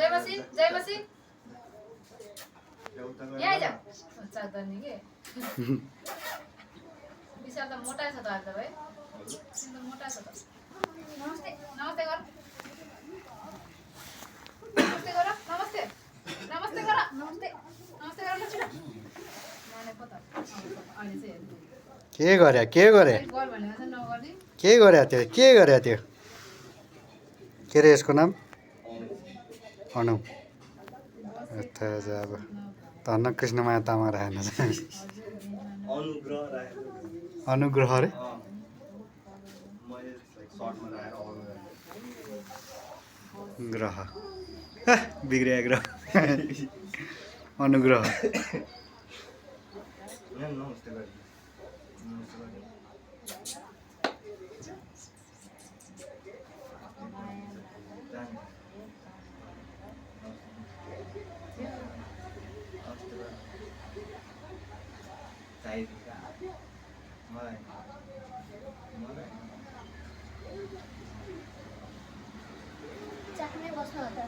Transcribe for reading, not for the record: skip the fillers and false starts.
जय मसी जय मसी यहाँ जा चाख्दैन के विशाल त मोटा छ त आज भाइ तिम्रो मोटा छ त नमस्ते नमस्ते गर नमस्ते गर नमस्ते नमस्ते गर नमस्ते नमस्ते गर ल छिटो नानी पो त अहिले चाहिँ के गरे गर भनेको चाहिँ नगर्ने के गरे त्यो के रे यसको नाम अनु अब धन्न कृष्णमाया तामा राखेन अनुग्रह रे ग्रह बिग्रिया ग्रह अनुग्रह चाख्नै बस्नु होला